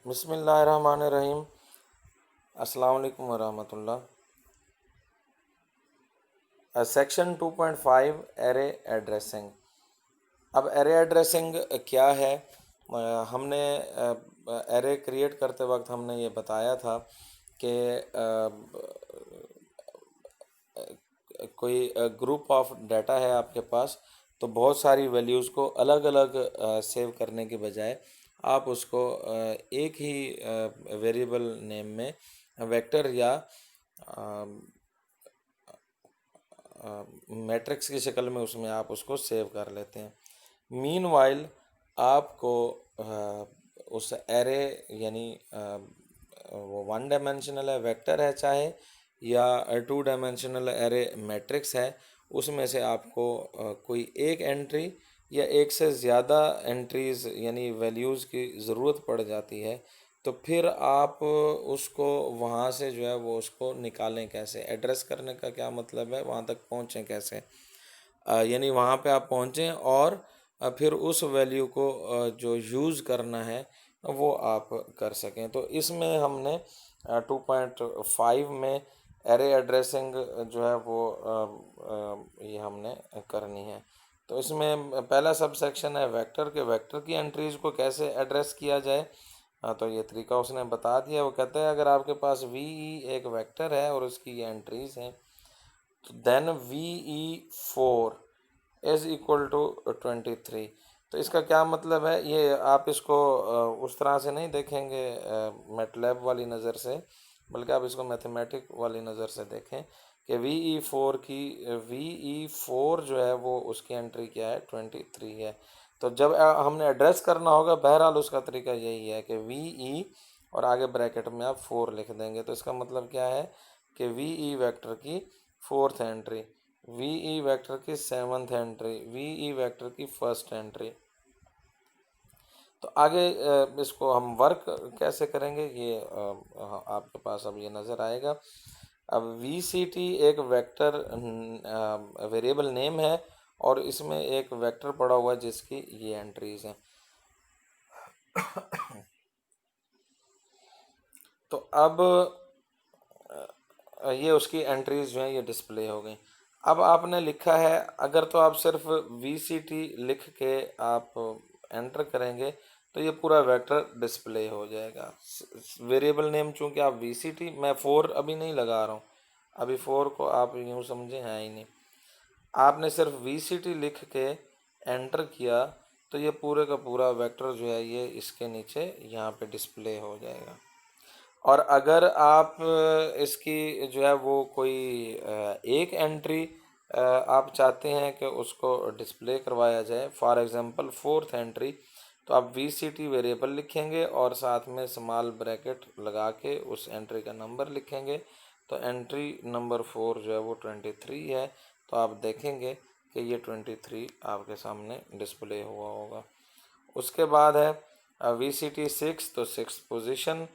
बिस्मिल्लाहिर्रहमानिर्रहीम। अस्सलाम वालेकुम वरहमतुल्लाह। Section 2.5 array addressing. अब एरे एड्रेसिंग क्या है? हमने एरे क्रिएट करते वक्त हमने ये बताया था कि कोई ग्रुप ऑफ डाटा है आपके पास, तो बहुत सारी वैल्यूज़ को अलग अलग सेव करने के बजाय आप उसको एक ही वेरिएबल नेम में वेक्टर या मैट्रिक्स की शक्ल में उसमें आप उसको सेव कर लेते हैं। मीनवाइल आपको उस एरे यानी वो 1 डायमेंशनल है, वेक्टर है चाहे, या 2 डायमेंशनल एरे मैट्रिक्स है, उसमें से आपको कोई एक एंट्री या एक से ज़्यादा एंट्रीज़ यानी वैल्यूज़ की ज़रूरत पड़ जाती है, तो फिर आप उसको वहाँ से जो है वो उसको निकालें कैसे। एड्रेस करने का क्या मतलब है, वहाँ तक पहुँचें कैसे, यानी वहाँ पे आप पहुँचें और फिर उस वैल्यू को जो यूज़ करना है वो आप कर सकें। तो इसमें हमने 2.5 में एरे एड्रेसिंग जो है वो ये हमने करनी है। तो इसमें पहला सब सेक्शन है वेक्टर के, वेक्टर की एंट्रीज़ को कैसे एड्रेस किया जाए। तो ये तरीका उसने बता दिया। वो कहता है अगर आपके पास वी ई एक वेक्टर है और उसकी ये एंट्रीज़ हैं, तो then we E 4 is equal to 23। तो इसका क्या मतलब है, ये आप इसको उस तरह से नहीं देखेंगे मैटलैब वाली नज़र से, बल्कि आप इसको मैथमेटिक वाली नज़र से देखें कि वी ई फोर जो है वो उसकी एंट्री क्या है, 23 है। तो जब हमने एड्रेस करना होगा, बहरहाल उसका तरीका यही है कि वी ई और आगे ब्रैकेट में आप 4 लिख देंगे। तो इसका मतलब क्या है कि वी ई वेक्टर की 4th entry, V E vector की 7th entry, V E vector की 1st एंट्री। तो आगे इसको हम वर्क कैसे करेंगे ये आपके पास अब ये नज़र आएगा। अब वी सी टी एक वेक्टर वेरिएबल नेम है और इसमें एक वेक्टर पड़ा हुआ है जिसकी ये एंट्रीज हैं। तो अब ये उसकी एंट्रीज जो हैं ये डिस्प्ले हो गई। अब आपने लिखा है, अगर तो आप सिर्फ वी सी टी लिख के आप एंटर करेंगे तो ये पूरा वेक्टर डिस्प्ले हो जाएगा। वेरिएबल नेम चूंकि आप वी सी टी, मैं 4 अभी नहीं लगा रहा हूँ, अभी 4 को आप यूँ समझें है ही नहीं। आपने सिर्फ वी सी टी लिख के एंटर किया तो ये पूरे का पूरा वेक्टर जो है ये इसके नीचे यहाँ पे डिस्प्ले हो जाएगा। और अगर आप इसकी जो है वो कोई एक एंट्री आप चाहते हैं कि उसको डिस्प्ले करवाया जाए, फॉर एग्जांपल 4th एंट्री, तो आप वी सी टी वेरिएबल लिखेंगे और साथ में स्मॉल ब्रैकेट लगा के उस एंट्री का नंबर लिखेंगे। तो एंट्री नंबर 4 जो है वो 23 है। तो आप देखेंगे कि ये 23 आपके सामने डिस्प्ले हुआ होगा। उसके बाद है वी सी टी 6, तो 6th पोजीशन।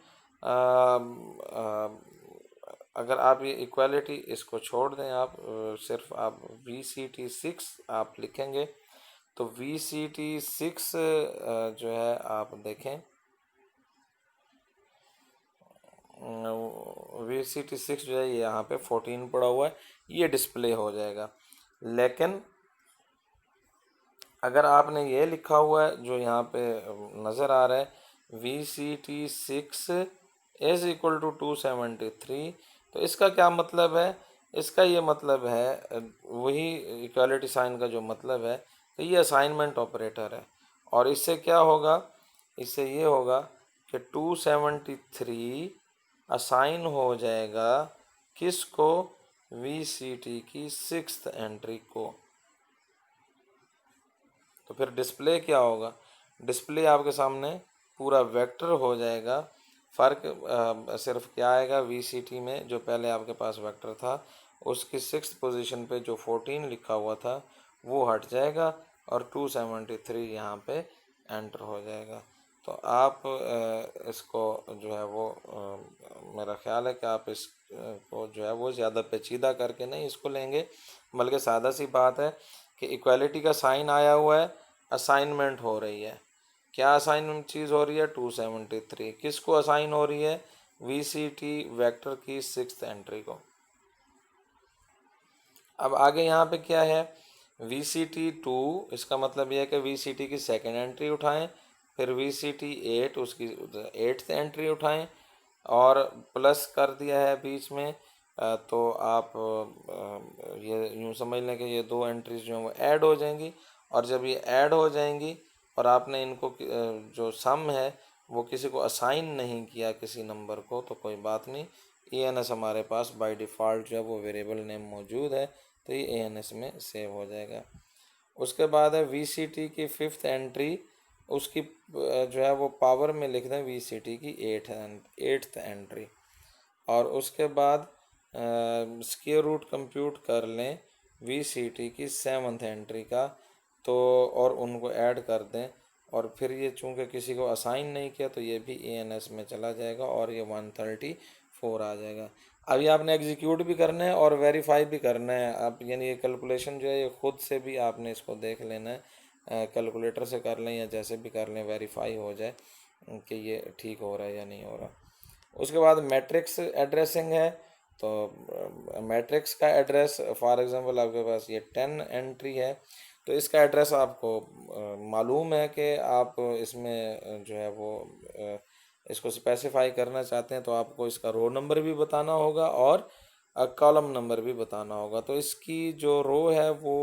अगर आप ये इक्वालिटी इसको छोड़ दें, आप सिर्फ आप वी सी टी 6 आप लिखेंगे तो वी सी टी 6 जो है आप देखें वी सी टी 6 जो है ये यहाँ पे 14 पड़ा हुआ है, ये डिस्प्ले हो जाएगा। लेकिन अगर आपने ये लिखा हुआ है जो यहाँ पे नज़र आ रहा है, V C T 6 is equal to 273, तो इसका क्या मतलब है? इसका ये मतलब है वही इक्वालिटी साइन का जो मतलब है कि ये असाइनमेंट ऑपरेटर है। और इससे क्या होगा, इससे ये होगा कि 273 असाइन हो जाएगा किसको? वी सी टी की 6th एंट्री को। तो फिर डिस्प्ले क्या होगा? डिस्प्ले आपके सामने पूरा वेक्टर हो जाएगा। फ़र्क सिर्फ क्या आएगा, वी सी टी में जो पहले आपके पास वेक्टर था उसकी 6th पोजीशन पे जो 14 लिखा हुआ था वो हट जाएगा और 273 यहाँ पे एंटर हो जाएगा। तो आप इसको जो है वो मेरा ख्याल है कि आप इसको जो है वो ज़्यादा पेचीदा करके नहीं इसको लेंगे, बल्कि सादा सी बात है कि इक्वालिटी का साइन आया हुआ है, असाइनमेंट हो रही है। क्या असाइन चीज़ हो रही है, 273 किसको असाइन हो रही है, VCT वेक्टर की 6th एंट्री को। अब आगे यहाँ पे क्या है, VCT 2 इसका मतलब यह है कि VCT की 2nd एंट्री उठाएं, फिर VCT 8 उसकी 8th एंट्री उठाएं, और प्लस कर दिया है बीच में। तो आप ये यूँ समझ लें कि ये 2 एंट्रीज जो हैं वो ऐड हो जाएंगी, और जब ये ऐड हो जाएंगी और आपने इनको जो सम है वो किसी को असाइन नहीं किया किसी नंबर को, तो कोई बात नहीं, ENS हमारे पास बाय डिफ़ॉल्ट जो है वो वेरिएबल नेम मौजूद है, तो ये ENS में सेव हो जाएगा। उसके बाद है VCT की 5th एंट्री, उसकी जो है वो पावर में लिख दें VCT की 8th एंट्री, और उसके बाद स्क्वायर रूट कंप्यूट कर लें VCT की 7th एंट्री का, तो और उनको ऐड कर दें, और फिर ये चूँकि किसी को असाइन नहीं किया तो ये भी ENS में चला जाएगा और ये 134 आ जाएगा। अभी आपने एग्जीक्यूट भी करना है और वेरीफाई भी करना है। आप यानी ये कैलकुलेशन जो है ये खुद से भी आपने इसको देख लेना है, कैलकुलेटर से कर लें या जैसे भी कर लें, वेरीफाई हो जाए कि ये ठीक हो रहा है या नहीं हो रहा। उसके बाद मैट्रिक्स एड्रेसिंग है, तो मैट्रिक्स का एड्रेस फॉर एग्जांपल आपके पास ये 10 एंट्री है, तो इसका एड्रेस आपको मालूम है कि आप इसमें जो है वो इसको स्पेसिफाई करना चाहते हैं, तो आपको इसका रो नंबर भी बताना होगा और कॉलम नंबर भी बताना होगा। तो इसकी जो रो है वो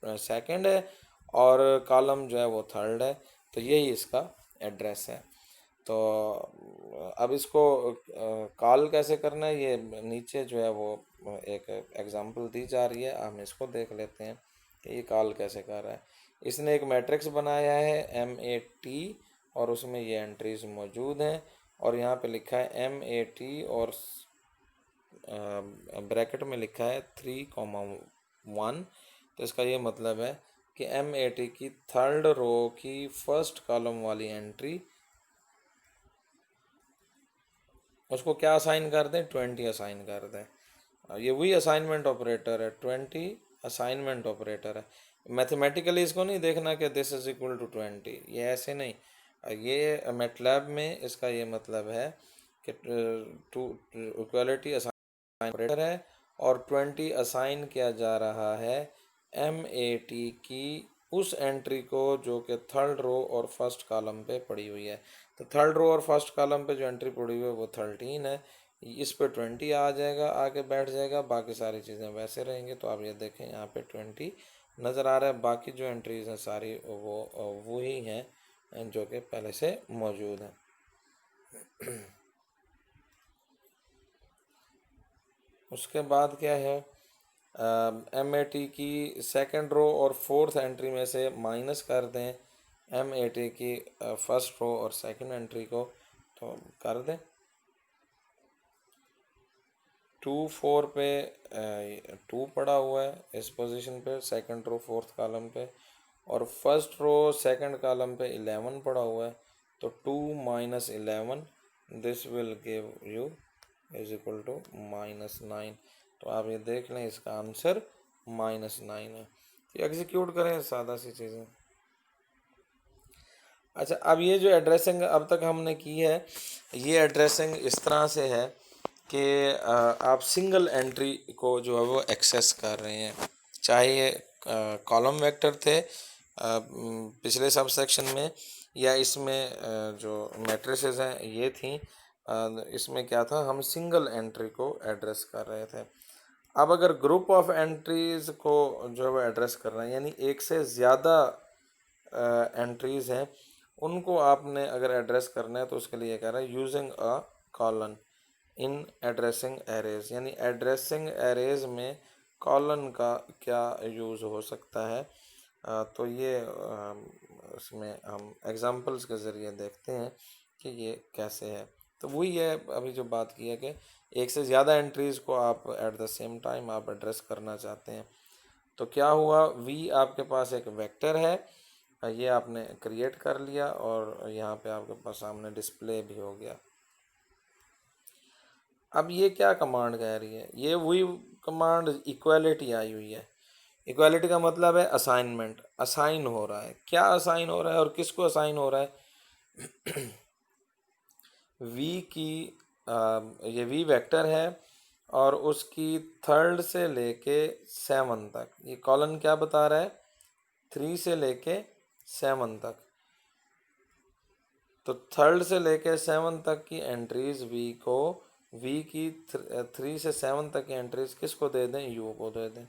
2nd है और कॉलम जो है वो 3rd है, तो यही इसका एड्रेस है। तो अब इसको कॉल कैसे करना है, ये नीचे जो है वो एक एग्जांपल दी जा रही है, हम इसको देख लेते हैं कि ये कॉल कैसे कर रहा है। इसने एक मैट्रिक्स बनाया है MAT, और उसमें ये एंट्रीज मौजूद हैं, और यहाँ पे लिखा है MAT और ब्रैकेट में लिखा है 3,1। तो इसका ये मतलब है कि MAT की 3rd रो की 1st कॉलम वाली एंट्री उसको क्या असाइन कर दें, 20 असाइन कर दें। ये वही असाइनमेंट ऑपरेटर है, 20 असाइनमेंट ऑपरेटर है। मैथमेटिकली इसको नहीं देखना कि दिस इज इक्वल टू 20, ये ऐसे नहीं। ये मैटलैब में इसका ये मतलब है कि टू इक्वलिटी असाइन ऑपरेटर है, और 20 असाइन किया जा रहा है MAT की उस एंट्री को जो कि 3rd रो और 1st कॉलम पे पड़ी हुई है। तो 3rd रो और 1st कॉलम पे जो एंट्री पड़ी हुई है वो 13 है, इस पे 20 आ जाएगा, आके बैठ जाएगा, बाकी सारी चीज़ें वैसे रहेंगी। तो आप ये देखें यहाँ पे 20 नज़र आ रहा है, बाकी जो एंट्रीज हैं सारी वो ही हैं जो कि पहले से मौजूद हैं। उसके बाद क्या है, MAT की 2nd रो और 4th एंट्री में से माइनस कर दें MAT की 1st रो और 2nd एंट्री को, तो कर दें 2 4 पे 2 पड़ा हुआ है इस पोजीशन पे 2nd रो 4th कॉलम पे, और 1st रो 2nd कॉलम पे 11 पड़ा हुआ है, तो 2 - 11 this will give you is equal to -9। तो आप ये देख लें इसका आंसर -9 है। तो एग्जीक्यूट करें, सादा सी चीज़ें। अच्छा, अब ये जो एड्रेसिंग अब तक हमने की है, ये एड्रेसिंग इस तरह से है कि आप सिंगल एंट्री को जो है वो एक्सेस कर रहे हैं, चाहे ये कॉलम वेक्टर थे पिछले सब सेक्शन में, या इसमें जो मैट्रिसेस हैं ये थी, इसमें क्या था, हम सिंगल एंट्री को एड्रेस कर रहे थे। अब अगर ग्रुप ऑफ एंट्रीज को जो है वो एड्रेस कर रहे हैं, यानी एक से ज़्यादा एंट्रीज हैं, उनको आपने अगर एड्रेस करना है, तो उसके लिए कह रहा है using a colon in addressing arrays, यानी एड्रेसिंग एरेज में कॉलन का क्या यूज़ हो सकता है। तो ये इसमें हम एग्जांपल्स के ज़रिए देखते हैं कि ये कैसे है। तो वही है अभी जो बात की है कि एक से ज़्यादा एंट्रीज़ को आप एट द सेम टाइम आप एड्रेस करना चाहते हैं। तो क्या हुआ, वी आपके पास एक वेक्टर है, ये आपने क्रिएट कर लिया, और यहाँ पे आपके पास सामने डिस्प्ले भी हो गया। अब ये क्या कमांड कह रही है, ये वही कमांड इक्वालिटी आई हुई है। इक्वालिटी का मतलब है असाइनमेंट, असाइन हो रहा है। क्या असाइन हो रहा है और किसको असाइन हो रहा है? वी की ये वी वेक्टर है और उसकी थर्ड से लेके 7 तक, ये कॉलन क्या बता रहा है? 3 से लेके 7 तक। तो थर्ड से लेके 7 तक की एंट्रीज वी को, वी की 3 से 7 तक की एंट्रीज किसको दे दें? यू को दे दें।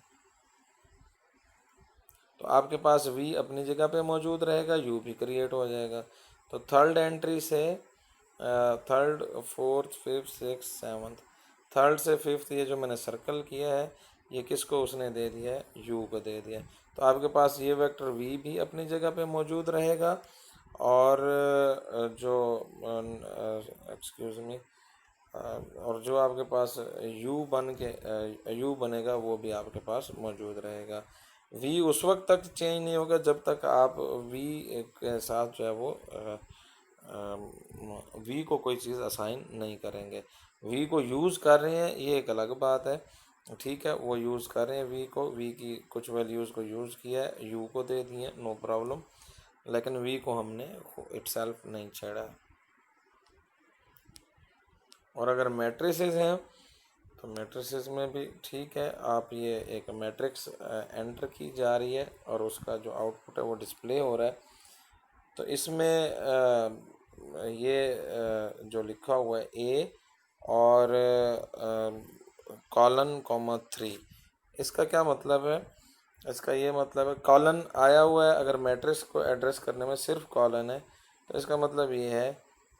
तो आपके पास वी अपनी जगह पे मौजूद रहेगा, यू भी क्रिएट हो जाएगा। तो थर्ड एंट्री से third, fourth, fifth, six, seventh, third से फिफ्थ ये जो मैंने सर्कल किया है ये किसको उसने दे दिया है? यू को दे दिया है। तो आपके पास ये वेक्टर वी भी अपनी जगह पे मौजूद रहेगा और जो एक्सक्यूज मी और जो आपके पास यू बनेगा वो भी आपके पास मौजूद रहेगा। वी उस वक्त तक चेंज नहीं होगा जब तक आप वी के साथ जो है वो वी को कोई चीज़ असाइन नहीं करेंगे। वी को यूज़ कर रहे हैं ये एक अलग बात है, ठीक है, वो यूज़ कर रहे हैं वी को, वी की कुछ वैल्यूज़ को यूज़ किया है, यू को दे दिए, नो प्रॉब्लम, लेकिन वी को हमने इटसेल्फ नहीं छेड़ा है। और अगर मैट्रिसेस हैं तो मैट्रिसेस में भी ठीक है, आप ये एक मैट्रिक्स एंटर की जा रही है और उसका जो आउटपुट है वो डिस्प्ले हो रहा है। तो इसमें ये जो लिखा हुआ है ए और कॉलन कॉमा 3, इसका क्या मतलब है? इसका ये मतलब है कॉलन आया हुआ है, अगर मैट्रिक्स को एड्रेस करने में सिर्फ कॉलन है तो इसका मतलब ये है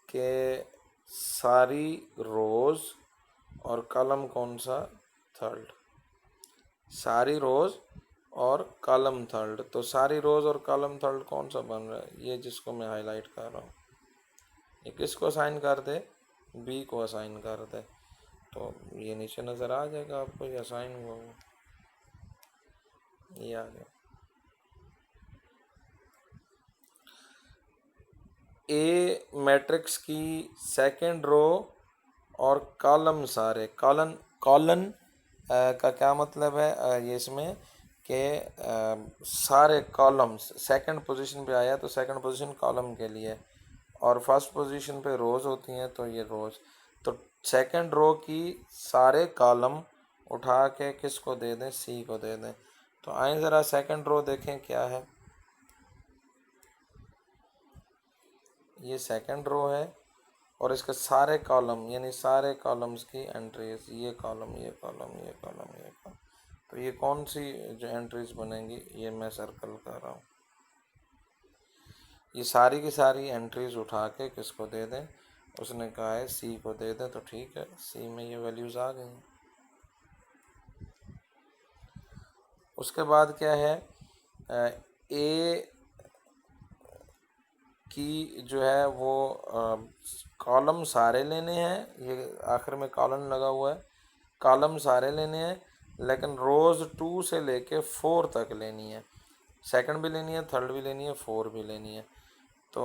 कि सारी रोज़ और कॉलम कौन सा? थर्ड। सारी रोज़ और कॉलम थर्ड। तो सारी रोज़ और कॉलम थर्ड कौन सा बन रहा है? ये जिसको मैं हाईलाइट कर रहा हूँ, ये किसको असाइन कर दे? बी को असाइन कर दे। तो ये नीचे नज़र आ जाएगा आपको, ये असाइन हुआ हुआ, ये आ गया। ए मैट्रिक्स की सेकंड रो और कॉलम सारे, कॉलन कॉलन का क्या मतलब है? ये इसमें कि सारे कॉलम्स सेकंड पोजीशन पे आया तो सेकंड पोजीशन कॉलम के लिए, और फर्स्ट पोजीशन पे रोज़ होती हैं तो ये रोज़। तो सेकंड रो की सारे कॉलम उठा के किसको दे दें? सी को दे दें। तो आए ज़रा सेकंड रो देखें क्या है। ये सेकंड रो है और इसके सारे कॉलम यानी सारे कॉलम्स की एंट्रीज, ये कॉलम, ये कॉलम, ये कॉलम, ये कॉलम, तो ये कौन सी जो एंट्रीज बनेंगी ये मैं सर्कल कर रहा हूँ। ये सारी की सारी एंट्रीज उठा के किसको दे दें? उसने कहा है सी को दे दें। तो ठीक है, सी में ये वैल्यूज़ आ गई। उसके बाद क्या है? ए की जो है वो कॉलम सारे लेने हैं, ये आखिर में कॉलन लगा हुआ है, कॉलम सारे लेने हैं, लेकिन रोज़ 2 से लेके 4 तक लेनी है, सेकंड भी लेनी है, थर्ड भी लेनी है, 4 भी लेनी है। तो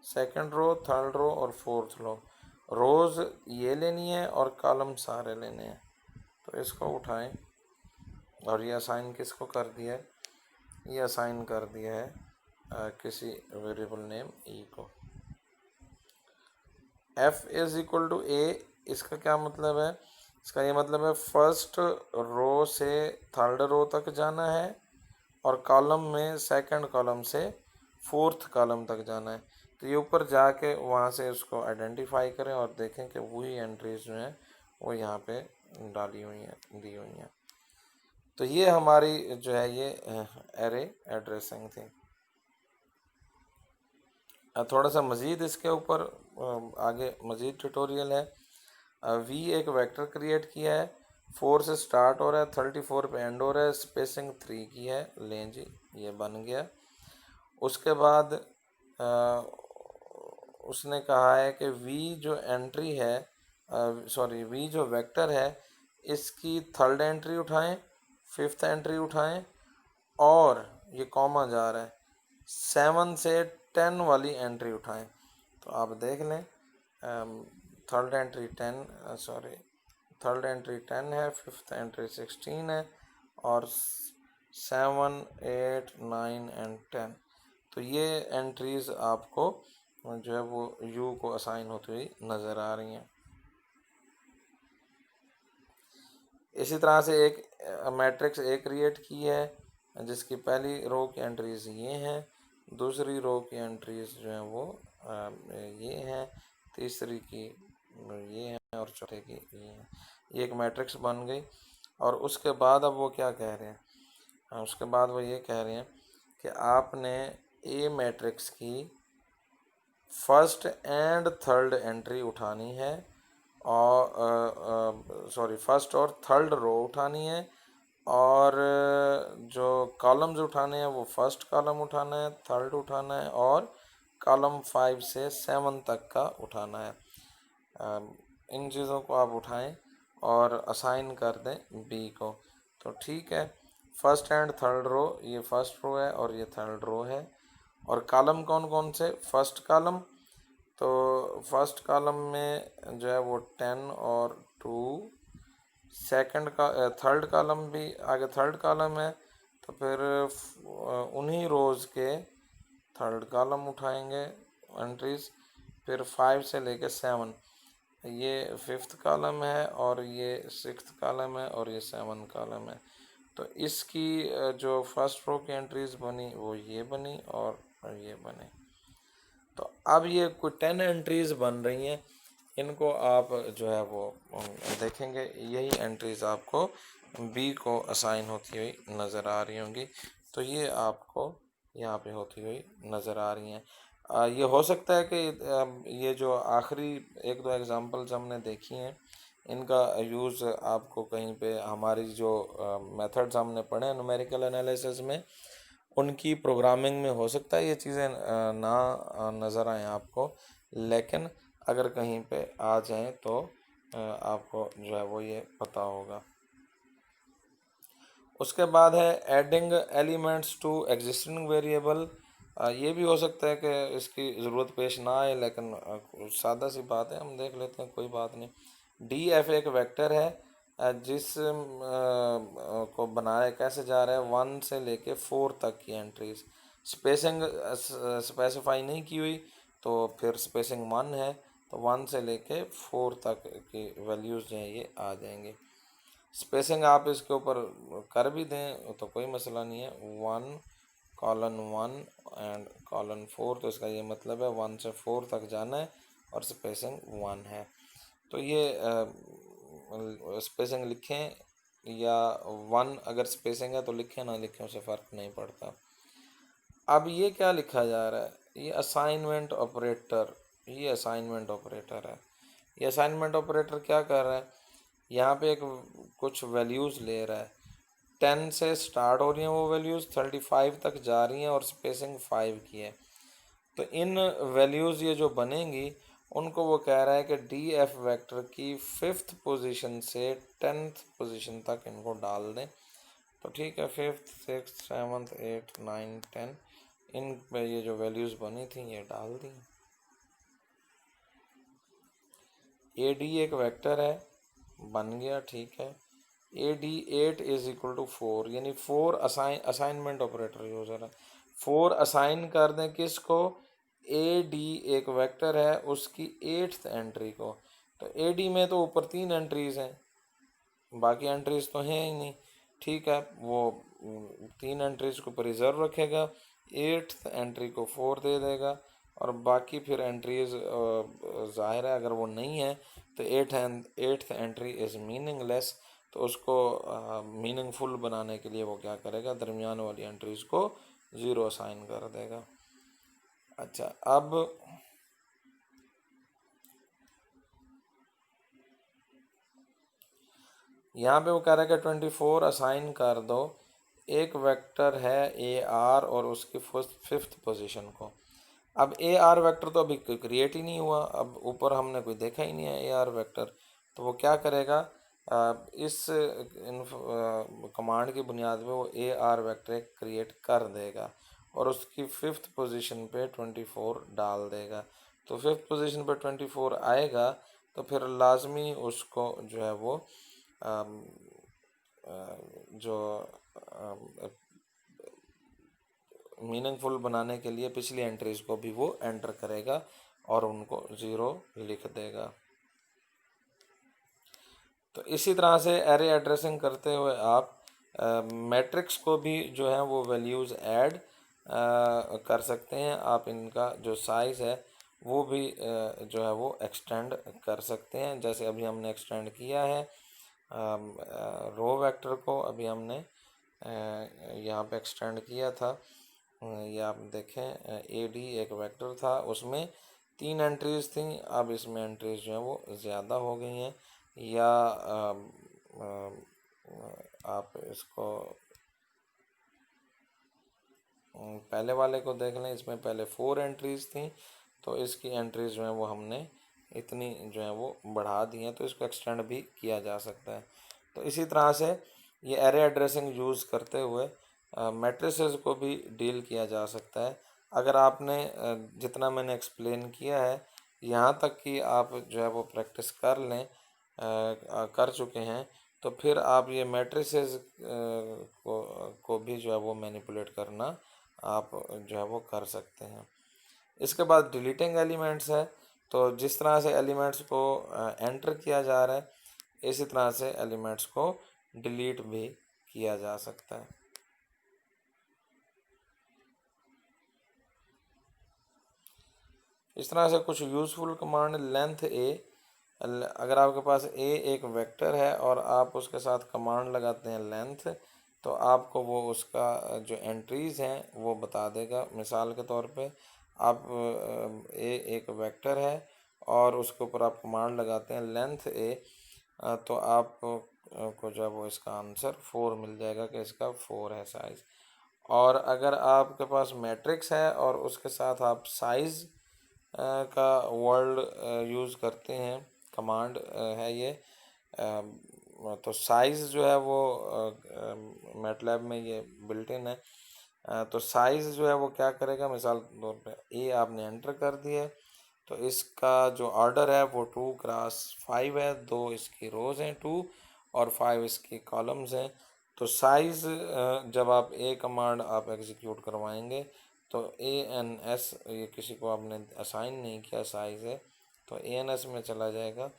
सेकंड रो, थर्ड रो और फोर्थ रो, रोज़ ये लेनी है और कॉलम सारे लेने हैं। तो इसको उठाएं और ये असाइन किसको कर दिया है? ये असाइन कर दिया है किसी वेरिएबल नेम ई को। एफ इज इक्वल टू ए, इसका क्या मतलब है? इसका ये मतलब है फर्स्ट रो से थर्ड रो तक जाना है और कॉलम में सेकंड कॉलम से फोर्थ कॉलम तक जाना है। तो ये ऊपर जाके वहाँ से उसको आइडेंटिफाई करें और देखें कि वही एंट्रीज जो हैं वो यहाँ पे डाली हुई हैं, दी हुई हैं। तो ये हमारी जो है ये एरे एड्रेसिंग थी। थोड़ा सा मज़ीद इसके ऊपर आगे मज़ीद ट्यूटोरियल है। वी एक वेक्टर क्रिएट किया है, 4 से स्टार्ट हो रहा है, 34 पे एंड हो रहा है, स्पेसिंग 3 की है, लें जी ये बन गया। उसके बाद उसने कहा है कि वी जो एंट्री है, सॉरी वी जो वेक्टर है इसकी थर्ड एंट्री उठाएं, फिफ्थ एंट्री उठाएं और ये कॉमा जा रहा है 7 से 10 वाली एंट्री उठाएं। तो आप देख लें, थर्ड एंट्री 10 है, फिफ्थ एंट्री 16 है, और 7, 8, 9 एंड 10। तो ये एंट्रीज आपको जो है वो यू को असाइन होती हुई नज़र आ रही हैं। इसी तरह से एक मैट्रिक्स ए क्रिएट की है जिसकी पहली रो की एंट्रीज ये हैं, दूसरी रो की एंट्रीज जो हैं वो ये हैं, तीसरी की ये हैं और चौथे की ये हैं। ये एक मैट्रिक्स बन गई। और उसके बाद अब वो क्या कह रहे हैं, उसके बाद वो ये कह रहे हैं कि आपने ए मैट्रिक्स की फर्स्ट एंड थर्ड एंट्री उठानी है, और फर्स्ट और थर्ड रो उठानी है, और जो कॉलम्स उठाने हैं वो फर्स्ट कॉलम उठाना है, थर्ड उठाना है, और कॉलम 5 से 7 तक का उठाना है। इन चीज़ों को आप उठाएं और असाइन कर दें बी को। तो ठीक है, फर्स्ट एंड थर्ड रो, ये फर्स्ट रो है और ये थर्ड रो है। और कॉलम कौन कौन से, फर्स्ट कॉलम, तो फर्स्ट कॉलम में जो है वो 10 और 2, सेकंड का थर्ड कॉलम भी आगे थर्ड कॉलम है, तो फिर उन्हीं रोज़ के थर्ड कॉलम उठाएंगे एंट्रीज। फिर 5 से लेके 7, ये फिफ्थ कॉलम है और ये सिक्स्थ कॉलम है और ये 7 कॉलम है। तो इसकी जो फर्स्ट रो की एंट्रीज बनी वो ये बनी और ये बने। तो अब ये कोई 10 एंट्रीज बन रही हैं, इनको आप जो है वो देखेंगे, यही एंट्रीज आपको बी को असाइन होती हुई नज़र आ रही होंगी। तो ये आपको यहाँ पे होती हुई नज़र आ रही हैं। ये हो सकता है कि ये जो आखिरी एक दो एग्जांपल्स हमने देखी हैं, इनका यूज़ आपको कहीं पे हमारी जो मेथड्स हमने पढ़े हैं न्यूमेरिकल एनालिसिस में, उनकी प्रोग्रामिंग में हो सकता है ये चीज़ें ना नज़र आएँ आपको, लेकिन अगर कहीं पे आ जाएं तो आपको जो है वो ये पता होगा। उसके बाद है adding elements to existing variable. ये भी हो सकता है कि इसकी ज़रूरत पेश ना आए, लेकिन सादा सी बात है, हम देख लेते हैं, कोई बात नहीं। डी एफ एक वेक्टर है जिस को बनाया कैसे जा रहा है, 1 से लेके 4 तक की एंट्रीज, स्पेसिंग स्पेसिफाई नहीं की हुई, तो फिर स्पेसिंग 1 है, तो 1 से लेके 4 तक की वैल्यूज़ जो हैं ये आ जाएंगे। स्पेसिंग आप इसके ऊपर कर भी दें तो कोई मसला नहीं है, 1 कॉलन 1 एंड कॉलन 4, तो इसका ये मतलब है 1 से 4 तक जाना है और स्पेसिंग 1 है। तो ये स्पेसिंग लिखें या 1 अगर स्पेसिंग है तो लिखें, ना लिखें उससे फ़र्क नहीं पड़ता। अब ये क्या लिखा जा रहा है, ये असाइनमेंट ऑपरेटर, ये असाइनमेंट ऑपरेटर है। ये असाइनमेंट ऑपरेटर क्या कर रहा है, यहाँ पे एक कुछ वैल्यूज़ ले रहा है, 10 से स्टार्ट हो रही हैं वो वैल्यूज़, 35 तक जा रही हैं और स्पेसिंग 5 की है। तो इन वैल्यूज़ ये जो बनेंगी उनको वो कह रहा है कि डी एफ वैक्टर की 5th पोजीशन से 10th पोजीशन तक इनको डाल दें। तो ठीक है, 5th, 6th, 7th, 8th, 9th, 10, इन पे ये जो वैल्यूज़ बनी थी ये डाल दी। ए डी एक वेक्टर है, बन गया, ठीक है। A D 8 is equal to 4, यानी 4 असाइनमेंट ऑपरेटर यूज हो रहा है। 4 असाइन कर दें किसको, ए डी एक वेक्टर है उसकी 8th एंट्री को। तो ए डी में तो ऊपर 3 एंट्रीज हैं, बाकी एंट्रीज तो हैं ही नहीं, ठीक है। वो 3 एंट्रीज को प्रिजर्व रखेगा, 8th एंट्री को 4 दे देगा, और बाकी फिर एंट्रीज ज़ाहिर है अगर वो नहीं है तो 8th एंट्री इज़ मीनिंगलेस, तो उसको मीनिंगफुल बनाने के लिए वो क्या करेगा, दरमियान वाली एंट्रीज को 0 असाइन कर देगा। अच्छा, अब यहाँ पे वो कह रहा है कि 24 असाइन कर दो, एक वेक्टर है ए आर और उसकी 5th पोजीशन को। अब ए आर वेक्टर तो अभी क्रिएट ही नहीं हुआ, अब ऊपर हमने कोई देखा ही नहीं है ए आर वेक्टर, तो वो क्या करेगा, इस कमांड की बुनियाद पे वो ए आर वेक्टर क्रिएट कर देगा और उसकी फिफ्थ पोजीशन पे 24 डाल देगा। तो फिफ्थ पोजीशन पे 24 आएगा तो फिर लाजमी उसको जो है वो जो मीनिंगफुल बनाने के लिए पिछली एंट्रीज को भी वो एंटर करेगा और उनको 0 लिख देगा। तो इसी तरह से एरे एड्रेसिंग करते हुए आप मैट्रिक्स को भी जो है वो वैल्यूज़ ऐड कर सकते हैं। आप इनका जो साइज़ है वो भी जो है वो एक्सटेंड कर सकते हैं। जैसे अभी हमने एक्सटेंड किया है रो वेक्टर को, अभी हमने यहाँ पे एक्सटेंड किया था। ये आप देखें AD एक वेक्टर था, उसमें 3 एंट्रीज थी, अब इसमें एंट्रीज जो है वो ज़्यादा हो गई हैं। या आप इसको पहले वाले को देख लें, इसमें पहले 4 एंट्रीज थी, तो इसकी एंट्रीज जो है वो हमने इतनी जो है वो बढ़ा दी हैं, तो इसको एक्सटेंड भी किया जा सकता है। तो इसी तरह से ये एरे एड्रेसिंग यूज़ करते हुए मैट्रिसेस को भी डील किया जा सकता है। अगर आपने जितना मैंने एक्सप्लेन किया है यहाँ तक कि आप जो है वो प्रैक्टिस कर लें, कर चुके हैं, तो फिर आप ये मैट्रिसेस को भी जो है वो मैनिपुलेट करना आप जो है वो कर सकते हैं। इसके बाद डिलीटिंग एलिमेंट्स है। तो जिस तरह से एलिमेंट्स को एंटर किया जा रहा है, इसी तरह से एलिमेंट्स को डिलीट भी किया जा सकता है। इस तरह से कुछ यूज़फुल कमांड लेंथ ए, अगर आपके पास ए एक वेक्टर है और आप उसके साथ कमांड लगाते हैं लेंथ, तो आपको वो उसका जो एंट्रीज़ हैं वो बता देगा। मिसाल के तौर पे आप ए एक वेक्टर है और उसके ऊपर आप कमांड लगाते हैं लेंथ ए, तो आप को जो है वो इसका आंसर 4 मिल जाएगा कि इसका 4 है साइज़। और अगर आपके पास मैट्रिक्स है और उसके साथ आप साइज़ का वर्ड यूज़ करते हैं, कमांड है ये, तो साइज़ जो है वो मैटलैब में ये बिल्ट इन है। तो साइज़ जो है वो क्या करेगा, मिसाल के तौर पे ए आपने एंटर कर दिया, तो इसका जो ऑर्डर है वो 2 क्रॉस 5 है, 2 इसकी रोज़ हैं 2 और 5 इसकी कॉलम्स हैं। तो साइज़ जब आप ए कमांड आप एग्जीक्यूट करवाएंगे तो ANS, ये किसी को आपने असाइन नहीं किया साइज़ है, तो ANS में चला जाएगा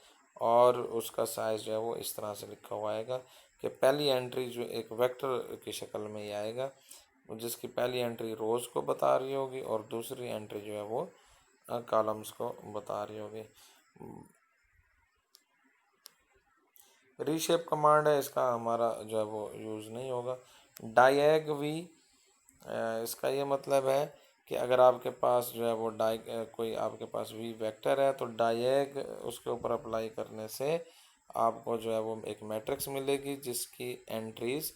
और उसका साइज़ जो है वो इस तरह से लिखा हुआ आएगा कि पहली एंट्री जो एक वेक्टर की शक्ल में ही आएगा, जिसकी पहली एंट्री रोज़ को बता रही होगी और दूसरी एंट्री जो है वो कॉलम्स को बता रही होगी। रीशेप कमांड है, इसका हमारा जो है वो यूज़ नहीं होगा। डायग वी, इसका ये मतलब है कि अगर आपके पास जो है वो कोई आपके पास वी वेक्टर है तो डायग उसके ऊपर अप्लाई करने से आपको जो है वो एक मैट्रिक्स मिलेगी जिसकी एंट्रीज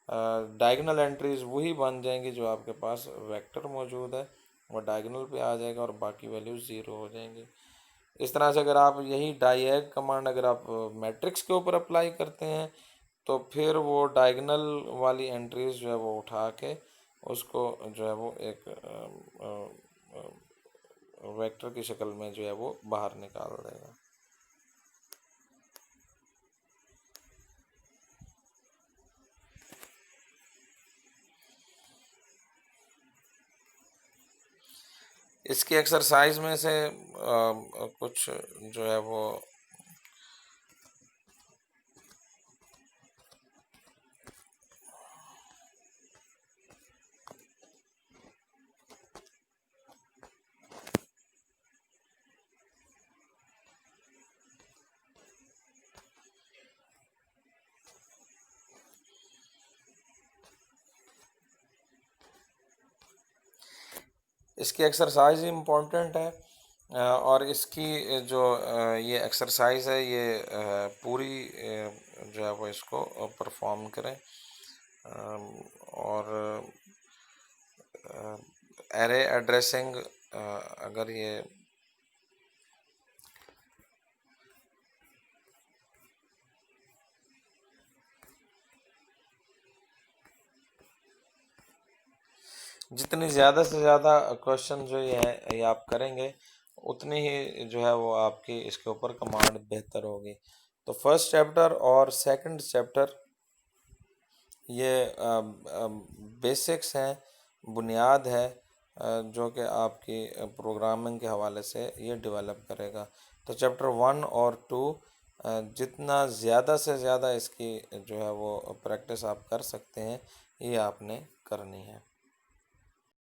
डायगोनल एंट्रीज वही बन जाएंगी जो आपके पास वेक्टर मौजूद है, वो डायगोनल पे आ जाएगा और बाकी वैल्यूज 0 हो जाएंगी। इस तरह से अगर आप यही डायग कमांड अगर आप मैट्रिक्स के ऊपर अप्लाई करते हैं तो फिर वो डायगोनल वाली एंट्रीज जो है वो उठा के उसको जो है वो एक वेक्टर की शक्ल में जो है वो बाहर निकाल देगा। इसकी एक्सरसाइज में से कुछ जो है वो इसकी एक्सरसाइज इम्पोर्टेंट है और इसकी जो ये एक्सरसाइज है ये पूरी जो है वो इसको परफॉर्म करें और एरे एड्रेसिंग अगर ये जितनी ज़्यादा से ज़्यादा क्वेश्चन जो ये है ये आप करेंगे, उतनी ही जो है वो आपकी इसके ऊपर कमांड बेहतर होगी। तो फर्स्ट चैप्टर और सेकंड चैप्टर ये बेसिक्स हैं, बुनियाद है, जो कि आपकी प्रोग्रामिंग के हवाले से ये डेवलप करेगा। तो चैप्टर 1 और 2 जितना ज़्यादा से ज़्यादा इसकी जो है वो प्रैक्टिस आप कर सकते हैं, ये आपने करनी है।